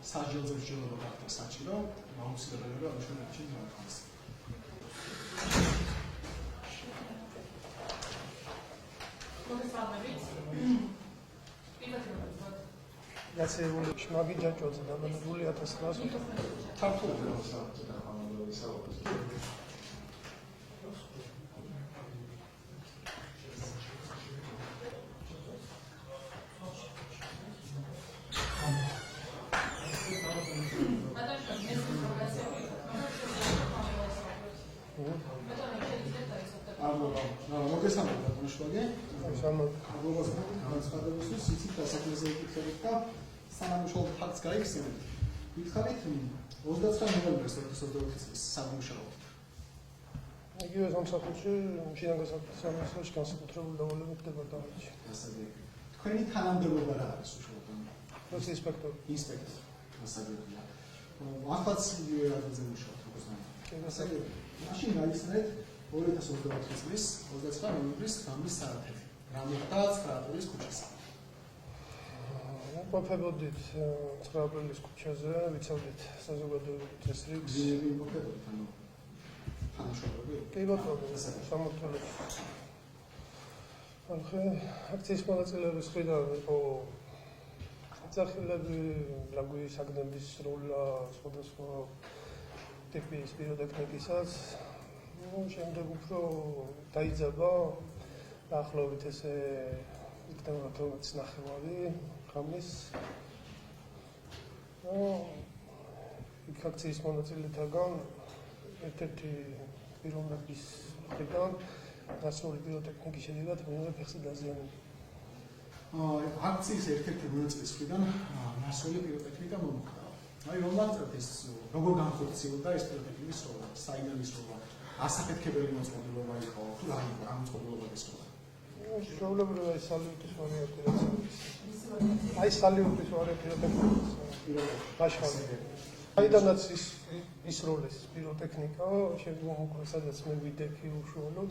საჯელზე მსჯელობა გახდა საჭირო, აუცილებელია ამ შემთხვევაში მოახდინოს. გაცემული შმაგი ჯაჭვაძე დაბანებული 1900 ქართული მოსახლეობა ამბობს. მოგესალმებით ბატონიშვილე. მოგესალმებით. განცხადებისთვის იცით დასაქმეზე იკითხებით და სამუშაო ფაქტს გაიხსენებთ. ვითხოვით 29 ნოემბერს 2024 წლის სამუშაოდ. იგივე სამსახურში შინაგან საქმეებში განსაკუთრებული დავალებით დეპარტამენტში. ასეთი. თქვენი თანამდებობა რა არის უშუალოდ? ინსპექტორი. ინსპექტორი. ასეთია. ახაც იგივე რადზე მუშაობთ როგორც ნაი. ასეთი. მაშინ გაიხსენეთ 2024 წლის 29 ნოემბრის გამის საათები. რამოხდა 9 აპრილის ქუჩაზე. ვიმყოფებოდით 9 აპრილის ქუჩაზე, ვიცავდით საზოგადოებრივ წესრიგს. ვიმყოფებოდით, ანუ თანამშრომლები? კი ბატონო, სამმართველოში. ახლა აქციის მონაწილეების მხრიდან იყო ძახილები, საქმეების სროლა, სხვადასხვა ტიპის პიროტექნიკისაც. შემდეგ უფრო დაიძაბა დაახლოებით ესე იქნება 19 ღამის. იქ აქციის მონაწილეებთან ერთ-ერთი პიროვნების მხრიდან დასრული პიროტექნიკის შედეგად მეორე ფეხზე დაზიანებული. აქციის ერთ-ერთი მონაწილეს მხრიდან დასრული პიროტექნიკა მომხდა. აი რომ ვაწევთ ეს როგორ განხორციელდა ეს პიროტექნიკის სროლა, საინალის სროლა. ასაფეთქებელი მოწყობილობა იყო, თუ რა იყო ამ მოწყობილობა ისროლა? შეულებრივია ეს სალიუტის ვარიანტი რაც არის. აი სალიუტის ვარიანტიაშხალე. აიდანაც ისროლეს პიროტექნიკა, შემდგომ უკვე სადაც მე ვიდექი უშუალოდ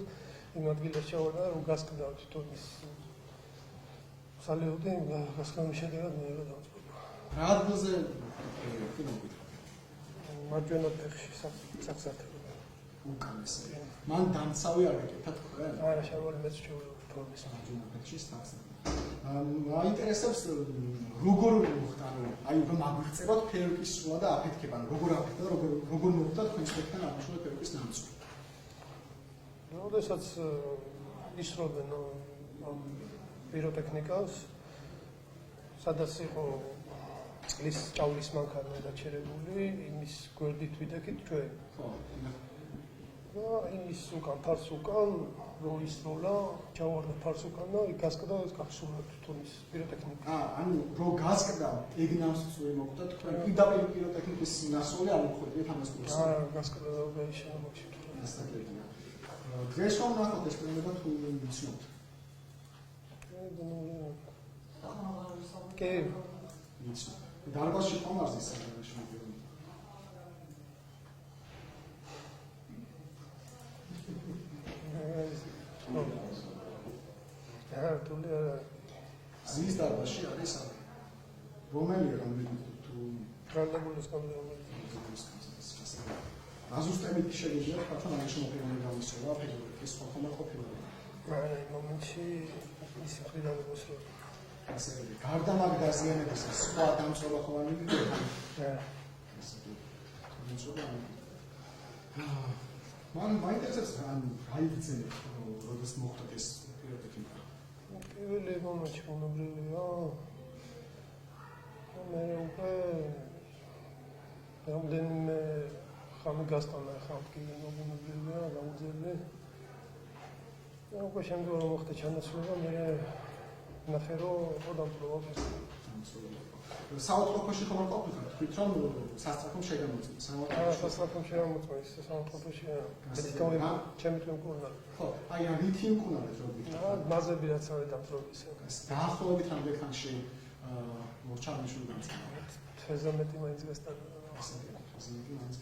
იმ ადგილას ჩავარდა რომ გასკდა თვითონ ის სალიუტი გასკამის შედეგად მე გადავწყვეტა. რა ადგილზე მარჯვენა ფეხში საქსათი. უკანეს. მან დამცავი არ ეკეთა თქვენ? არა, შარვალი მეც შეუძლებელი ფორმის მარჯვენა ფეხში საქსათი. მაინტერესებს როგორ მოხდა, აი უკვე მაგიღწევათ ფერუკის სროლა და აფეთქება, როგორ აფეთქდა, როგორ მოხდა თქვენ შეთქან ამუშავე ფერუკის ნამცვი. როდესაც ისროდნენ პიროტექნიკას, სადაც იყო წყლის ჭაულის მანქანა დაჩერებული, იმის გვერდით ვიდექით ჩვენ. ხო. იმის უკან ფარს უკან რო ისროლა, ჩავარდა ფარს უკან და იქ გასკდა კაფსულა თვითონ ის პიროტექნიკა. ანუ რო გასკდა ეგ ნამსწორი მოხდა თქვენ პირდაპირ პიროტექნიკის ნასწორი არ მოხდეთ ამას გულს. გასკდა და გაიშალა მაგში. ასეთია. დღეს რომ ნახოთ ეს პრობლემა თუ ვიცნობთ. კი. ვიცი. დარბაზში ხომ არის ეს შემოგვიდგა. თული ზის დარბაზში არის სამი. რომელია რომ თუ გრანდაგულის კამერა. აზუსტებით შეიძლება თქვა რომ შემოყენებული გამოსულა ფედერალების ხომ ყოფილა. არა, იმ მომენტში ის მხრიდან მოსულა. ასე გარდა მაგ დაზიანების სხვა დამწობა ხო არ მიგიგებთ? მან მაინტერესებს ან გაიგრძელეთ როდეს მოხდა ეს პიროტექნიკა. პირველი მომენტი მომებრია. მე უკვე რამდენიმე ხანი გასტანა ხალხი მომებრია, გაუძლე. უკვე შემდგომ რომ მოხდა ჩანაცვლება, მე ნახე რომ დამწუხრდა. საავადმყოფოში ხომ არ ყოფილიყო? თქვით რომ სასწრაფო შეგამოწმეთ. სასწრაფო შეგამოწმეთ, საავადმყოფოში მეტიკამები ჩემი თვითონ მკურნალ. ხო, აი რა რითი მკურნალეთ რო გითხრათ? მაზები რაც არის დამწუხრების. დაახლოებით რამდენი ხანში მოჩამიშული გამწვანა? თვეზე მეტი მაინც გასტანა. ასე იგი მაინც